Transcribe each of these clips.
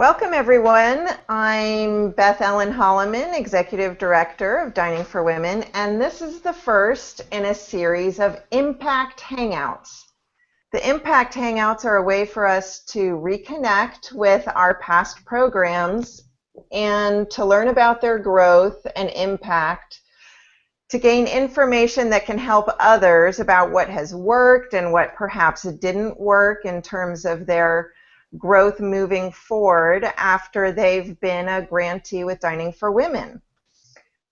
Welcome, everyone. I'm Beth Ellen Holloman, Executive Director of Dining for Women, and this is the first in a series of Impact Hangouts. The Impact Hangouts are a way for us to reconnect with our past programs and to learn about their growth and impact, to gain information that can help others about what has worked and what perhaps didn't work in terms of their growth moving forward after they've been a grantee with Dining for Women.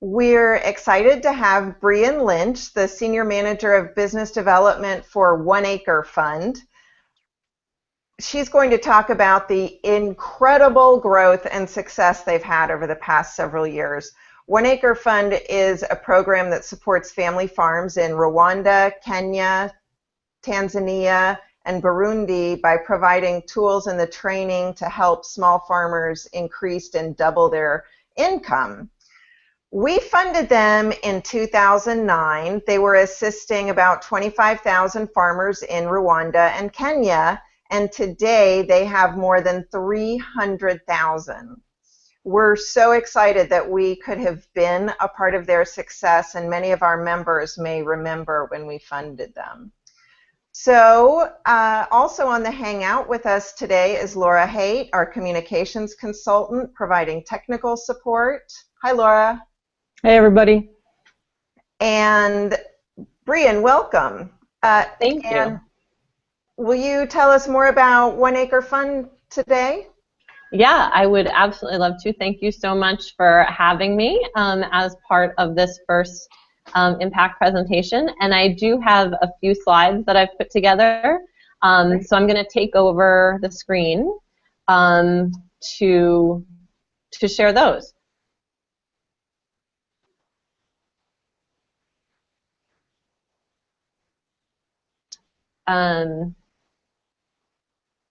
We're excited to have Brian Lynch, the Senior Manager of Business Development for One Acre Fund. She's going to talk about the incredible growth and success they've had over the past several years. One Acre Fund is a program that supports family farms in Rwanda, Kenya, Tanzania, and Burundi by providing tools and the training to help small farmers increase and double their income. We funded them in 2009. They were assisting about 25,000 farmers in Rwanda and Kenya, and today they have more than 300,000. We're so excited that we could have been a part of their success, and many of our members may remember when we funded them. So also on the Hangout with us today is Laura Haight, our communications consultant, providing technical support. Hi, Laura. Hey, everybody. And Brian, welcome. Thank you. Will you tell us more about One Acre Fund today? Yeah, I would absolutely love to. Thank you so much for having me as part of this first impact presentation, and I do have a few slides that I've put together, so I'm going to take over the screen to share those.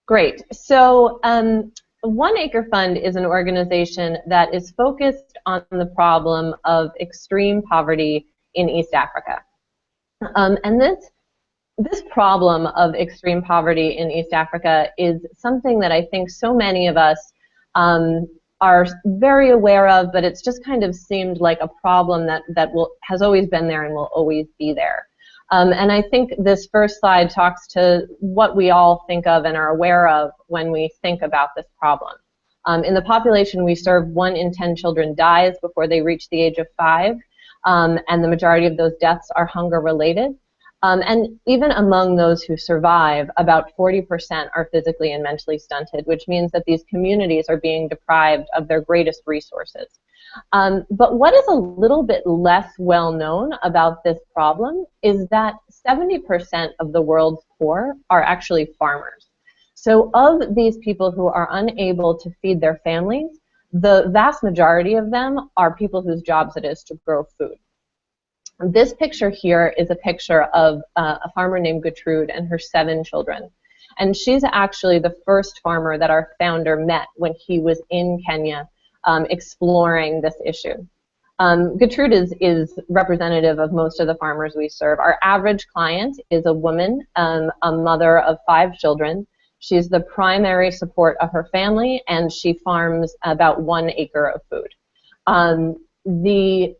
Great. So One Acre Fund is an organization that is focused on the problem of extreme poverty in East Africa. And this problem of extreme poverty in East Africa is something that I think so many of us are very aware of, but it's just kind of seemed like a problem that has always been there and will always be there. And I think this first slide talks to what we all think of and are aware of when we think about this problem. In the population we serve, 1 in 10 children dies before they reach the age of 5. And the majority of those deaths are hunger-related. And even among those who survive, about 40% are physically and mentally stunted, which means that these communities are being deprived of their greatest resources. But what is a little bit less well known about this problem is that 70% of the world's poor are actually farmers. So of these people who are unable to feed their families, the vast majority of them are people whose jobs it is to grow food. This picture here is a picture of a farmer named Gertrude and her 7 children. And she's actually the first farmer that our founder met when he was in Kenya exploring this issue. Gertrude is representative of most of the farmers we serve. Our average client is a woman, a mother of 5 children. She's the primary support of her family, and she farms about 1 acre of food. The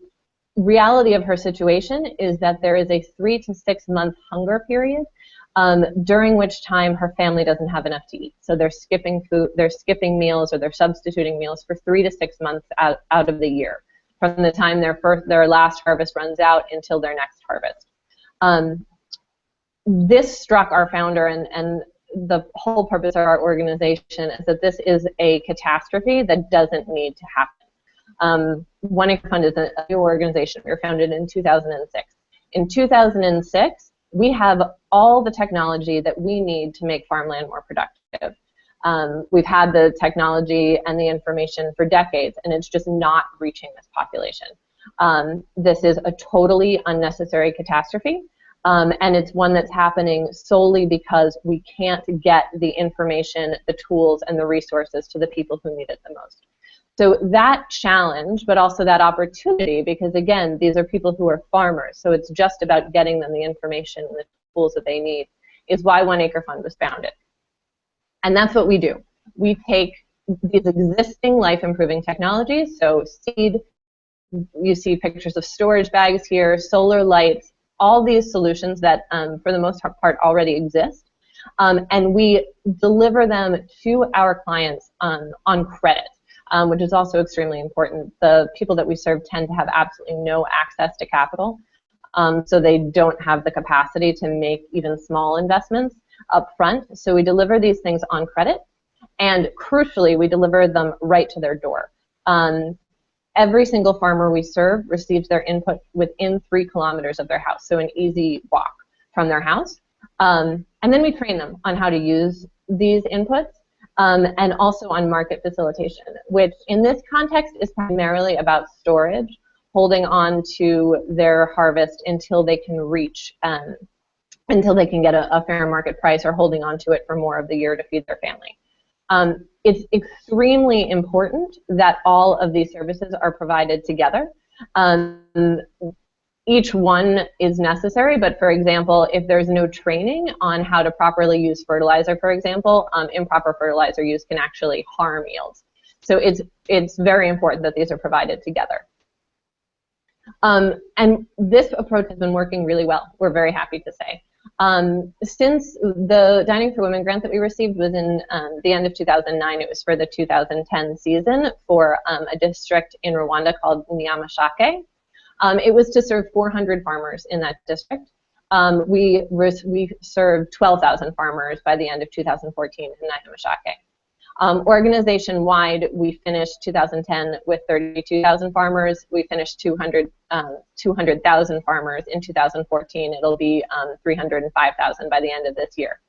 reality of her situation is that there is a 3 to 6 month hunger period during which time her family doesn't have enough to eat. So they're skipping food, they're skipping meals, or they're substituting meals for 3 to 6 months out of the year, from the time their last harvest runs out until their next harvest. This struck our founder, and the whole purpose of our organization is that this is a catastrophe that doesn't need to happen. One Acre Fund is a new organization. We were founded in 2006. In 2006, we have all the technology that we need to make farmland more productive. We've had the technology and the information for decades, and it's just not reaching this population. This is a totally unnecessary catastrophe. And it's one that's happening solely because we can't get the information, the tools, and the resources to the people who need it the most. So that challenge, but also that opportunity, because again, these are people who are farmers, so it's just about getting them the information and the tools that they need, is why One Acre Fund was founded. And that's what we do. We take these existing life-improving technologies, so seed, you see pictures of storage bags here, solar lights, all these solutions that for the most part already exist. And we deliver them to our clients on credit, which is also extremely important. The people that we serve tend to have absolutely no access to capital, so they don't have the capacity to make even small investments up front. So we deliver these things on credit, and crucially, we deliver them right to their door. Every single farmer we serve receives their input within 3 kilometers of their house, so an easy walk from their house. And then we train them on how to use these inputs, and also on market facilitation, which in this context is primarily about storage, holding on to their harvest until they can reach, until they can get a fair market price, or holding on to it for more of the year to feed their family. It's extremely important that all of these services are provided together. Each one is necessary, but for example, if there's no training on how to properly use fertilizer, for example, improper fertilizer use can actually harm yields. So it's very important that these are provided together. And this approach has been working really well, we're very happy to say. Since the Dining for Women grant that we received was in the end of 2009, it was for the 2010 season for a district in Rwanda called Nyamasheke. It was to serve 400 farmers in that district. We served 12,000 farmers by the end of 2014 in Nyamasheke. Organization-wide, we finished 2010 with 32,000 farmers. We finished 200,000 farmers in 2014. It'll be 305,000 by the end of this year.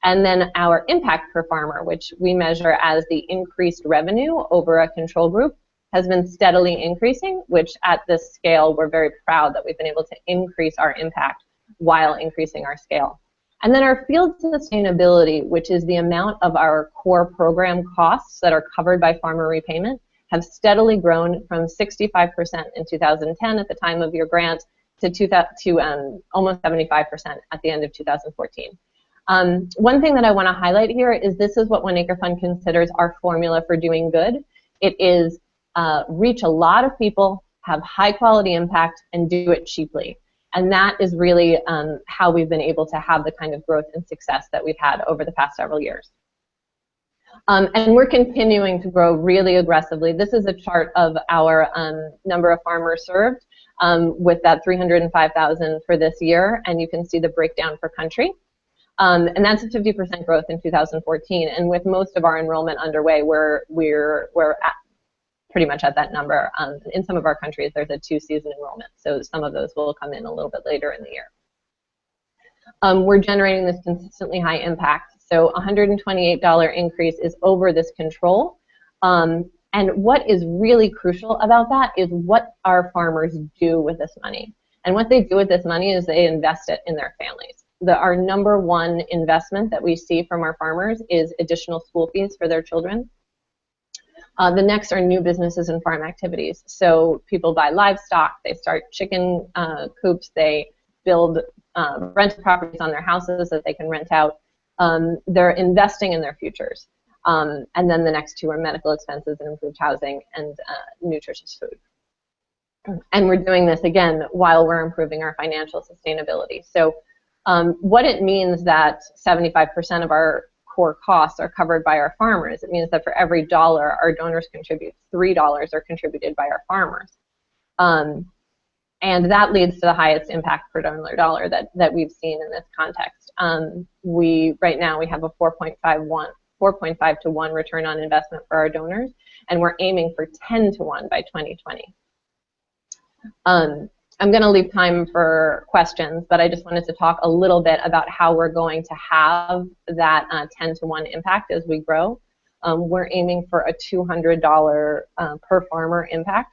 And then our impact per farmer, which we measure as the increased revenue over a control group, has been steadily increasing, which at this scale, we're very proud that we've been able to increase our impact while increasing our scale. And then our field sustainability, which is the amount of our core program costs that are covered by farmer repayment, have steadily grown from 65% in 2010 at the time of your grant to almost 75% at the end of 2014. One thing that I want to highlight here is this is what One Acre Fund considers our formula for doing good. It is reach a lot of people, have high quality impact, and do it cheaply. And that is really how we've been able to have the kind of growth and success that we've had over the past several years. And we're continuing to grow really aggressively. This is a chart of our number of farmers served with that 305,000 for this year, and you can see the breakdown for country. And that's a 50% growth in 2014. And with most of our enrollment underway, we're at pretty much at that number. In some of our countries, there's a 2-season enrollment, so some of those will come in a little bit later in the year. We're generating this consistently high impact, so $128 increase is over this control. And what is really crucial about that is what our farmers do with this money. And what they do with this money is they invest it in their families. Our number one investment that we see from our farmers is additional school fees for their children. The next are new businesses and farm activities. So people buy livestock, they start chicken coops, they build rental properties on their houses that they can rent out. They're investing in their futures. And then the next two are medical expenses and improved housing and nutritious food. And we're doing this, again, while we're improving our financial sustainability. So what it means that 75% of our core costs are covered by our farmers. It means that for every dollar our donors contribute, $3 are contributed by our farmers. And that leads to the highest impact per donor dollar that we've seen in this context. Right now we have a 4.5 to 1 return on investment for our donors, and we're aiming for 10 to 1 by 2020. I'm going to leave time for questions, but I just wanted to talk a little bit about how we're going to have that 10 to 1 impact as we grow. We're aiming for a $200 per farmer impact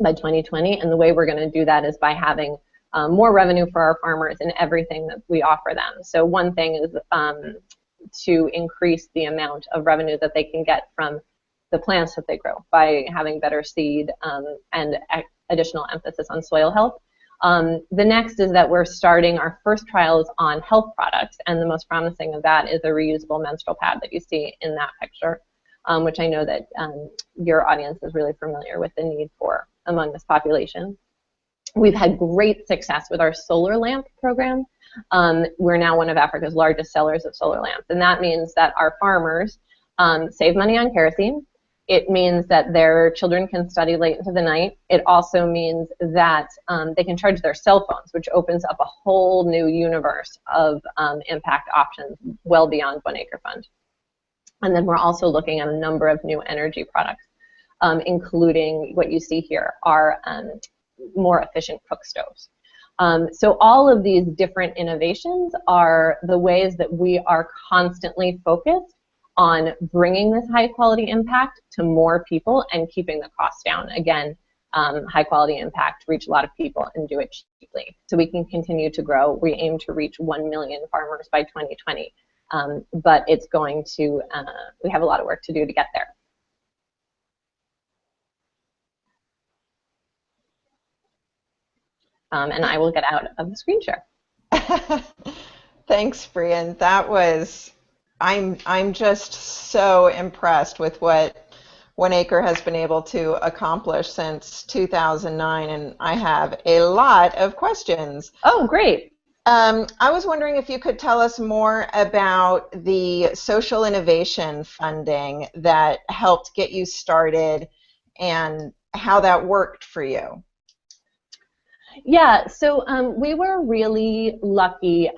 by 2020, and the way we're going to do that is by having more revenue for our farmers in everything that we offer them. So one thing is to increase the amount of revenue that they can get from the plants that they grow by having better seed and additional emphasis on soil health. The next is that we're starting our first trials on health products, and the most promising of that is a reusable menstrual pad that you see in that picture. which I know that your audience is really familiar with the need for among this population. We've had great success with our solar lamp program. We're now one of Africa's largest sellers of solar lamps, and that means that our farmers save money on kerosene. It means that their children can study late into the night. It also means that they can charge their cell phones, which opens up a whole new universe of impact options well beyond One Acre Fund. And then we're also looking at a number of new energy products, including what you see here are more efficient cook stoves. So all of these different innovations are the ways that we are constantly focused on bringing this high quality impact to more people and keeping the cost down. Again, high quality impact, reach a lot of people and do it cheaply. So we can continue to grow. We aim to reach 1 million farmers by 2020, but it's going to, we have a lot of work to do to get there. And I will get out of the screen share. Thanks, Brian. That was, I'm just so impressed with what One Acre has been able to accomplish since 2009, and I have a lot of questions. Oh, great. I was wondering if you could tell us more about the social innovation funding that helped get you started and how that worked for you. Yeah, so we were really lucky.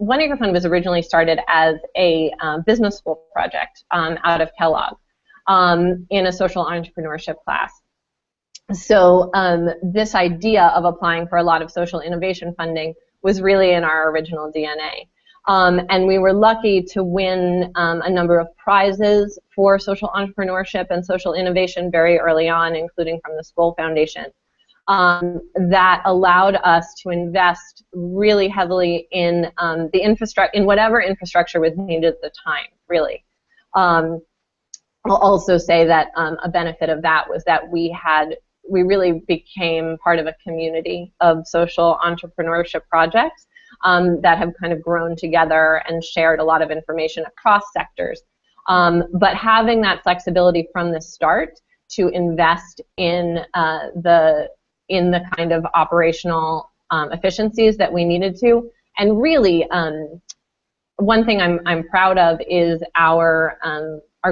One Acre Fund was originally started as a business school project out of Kellogg in a social entrepreneurship class. So this idea of applying for a lot of social innovation funding was really in our original DNA. And we were lucky to win a number of prizes for social entrepreneurship and social innovation very early on, including from the Skoll Foundation. That allowed us to invest really heavily in the infrastructure, in whatever infrastructure was needed at the time, really. I'll also say that a benefit of that was that we really became part of a community of social entrepreneurship projects that have kind of grown together and shared a lot of information across sectors. But having that flexibility from the start to invest in the kind of operational efficiencies that we needed to. And really, one thing I'm proud of is our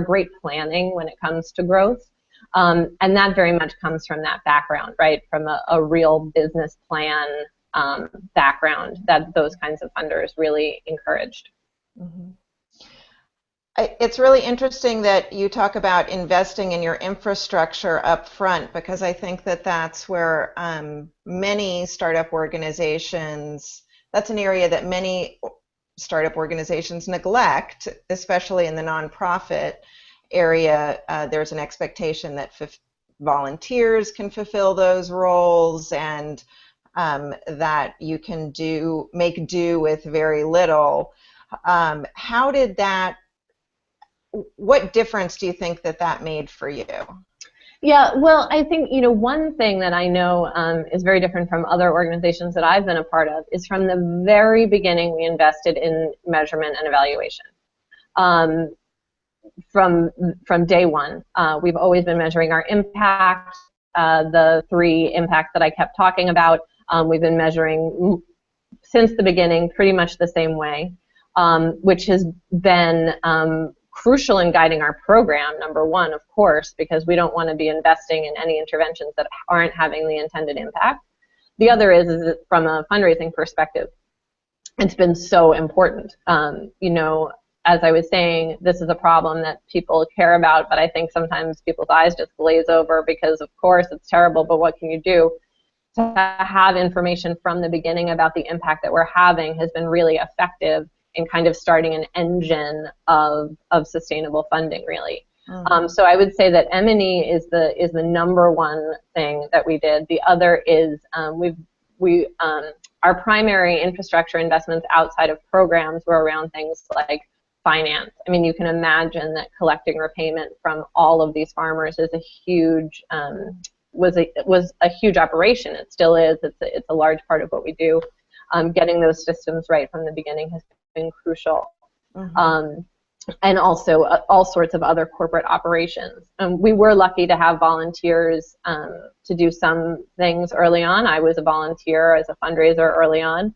great planning when it comes to growth. And that very much comes from that background, right? From a real business plan background that those kinds of funders really encouraged. Mm-hmm. It's really interesting that you talk about investing in your infrastructure up front, because I think that that's where many startup organizations, that's an area that many startup organizations neglect, especially in the nonprofit area. There's an expectation that volunteers can fulfill those roles, and that you can make do with very little. How did that, what difference do you think that made for you? Yeah, well, I think, one thing that I know is very different from other organizations that I've been a part of is from the very beginning we invested in measurement and evaluation. From day one, we've always been measuring our impact, the 3 impacts that I kept talking about. We've been measuring since the beginning pretty much the same way, which has been crucial in guiding our program, number one, of course, because we don't want to be investing in any interventions that aren't having the intended impact. The other is that from a fundraising perspective, it's been so important. As I was saying, this is a problem that people care about, but I think sometimes people's eyes just glaze over because, of course, it's terrible, but what can you do? To have information from the beginning about the impact that we're having has been really effective in kind of starting an engine of sustainable funding, really. Mm-hmm. So I would say that M&E is the number one thing that we did. The other is our primary infrastructure investments outside of programs were around things like finance. I mean, you can imagine that collecting repayment from all of these farmers is a huge was a huge operation. It still is. It's a large part of what we do. Getting those systems right from the beginning has been crucial. Mm-hmm. and also all sorts of other corporate operations. We were lucky to have volunteers to do some things early on. I was a volunteer as a fundraiser early on.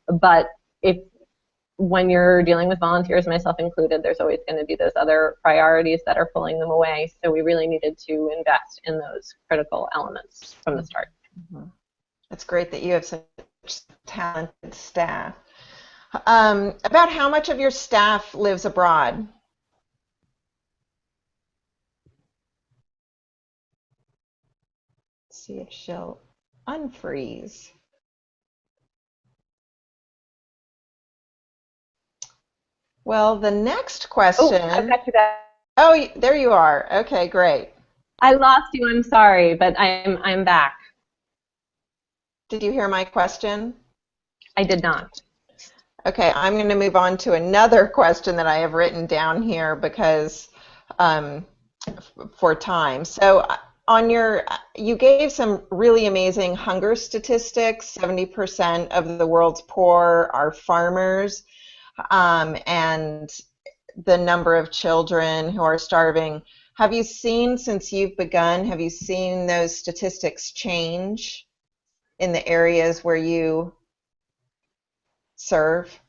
But when you're dealing with volunteers, myself included, there's always going to be those other priorities that are pulling them away. So we really needed to invest in those critical elements from the start. Mm-hmm. It's great that you have such talented staff. About how much of your staff lives abroad? Let's see if she'll unfreeze. Well, the next question. Oh, I've got you back. Oh, there you are. Okay, great. I lost you. I'm sorry, but I'm back. Did you hear my question? I did not. Okay, I'm going to move on to another question that I have written down here because for time. So you gave some really amazing hunger statistics. 70% of the world's poor are farmers, and the number of children who are starving. Have you seen, since you've begun, have you seen those statistics change in the areas where you serve?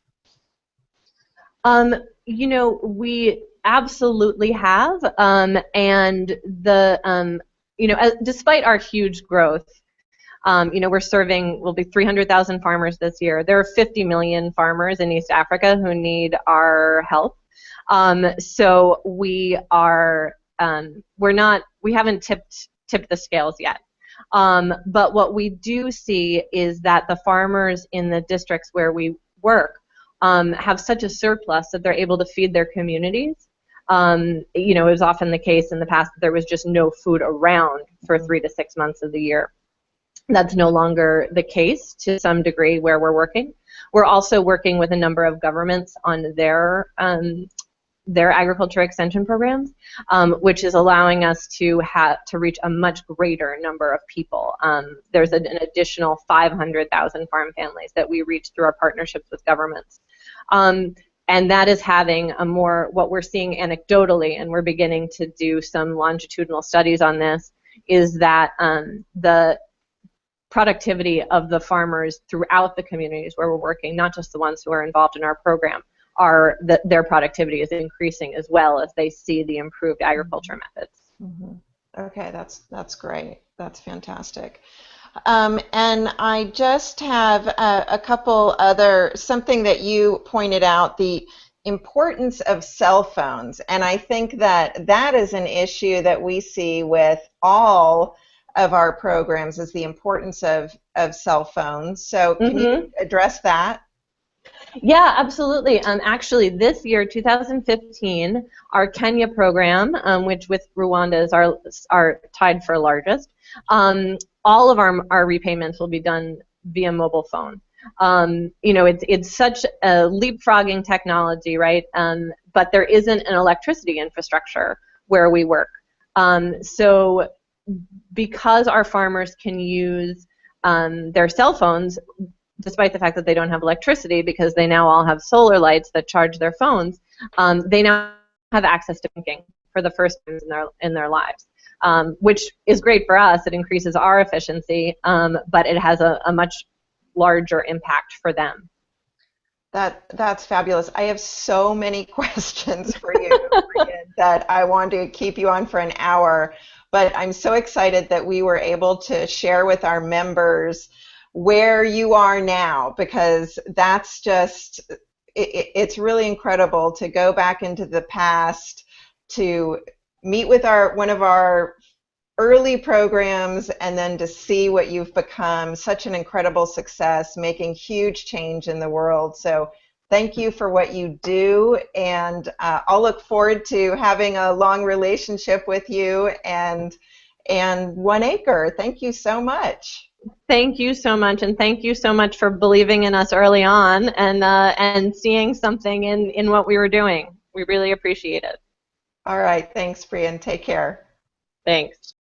We absolutely have, and despite our huge growth, we'll be 300,000 farmers this year. There are 50 million farmers in East Africa who need our help. So we haven't tipped the scales yet. But what we do see is that the farmers in the districts where we work have such a surplus that they're able to feed their communities. It was often the case in the past that there was just no food around for 3 to 6 months of the year. That's no longer the case to some degree where we're working. We're also working with a number of governments on their agriculture extension programs, which is allowing us to reach a much greater number of people. There's an additional 500,000 farm families that we reach through our partnerships with governments. And that is having what we're seeing anecdotally, and we're beginning to do some longitudinal studies on this, is that the productivity of the farmers throughout the communities where we're working, not just the ones who are involved in our program, their productivity is increasing as well as they see the improved agriculture methods. Mm-hmm. Okay, that's great. That's fantastic. And I just have a couple something that you pointed out, the importance of cell phones. And I think that is an issue that we see with all of our programs, is the importance of cell phones. So can you address that? Yeah, absolutely. Actually, this year, 2015, our Kenya program, which with Rwanda is our tied for largest, all of our repayments will be done via mobile phone. It's such a leapfrogging technology, right? But there isn't an electricity infrastructure where we work. So because our farmers can use their cell phones, despite the fact that they don't have electricity, because they now all have solar lights that charge their phones, they now have access to banking for the first time in their lives, which is great for us. It increases our efficiency, but it has a much larger impact for them. That's fabulous. I have so many questions for you that I want to keep you on for an hour, but I'm so excited that we were able to share with our members where you are now, because that's just, it's really incredible to go back into the past, to meet with one of our early programs, and then to see what you've become, such an incredible success, making huge change in the world. So thank you for what you do, and I'll look forward to having a long relationship with you and One Acre. Thank you so much. Thank you so much, and thank you so much for believing in us early on and seeing something in what we were doing. We really appreciate it. All right, thanks, Brian. Take care. Thanks.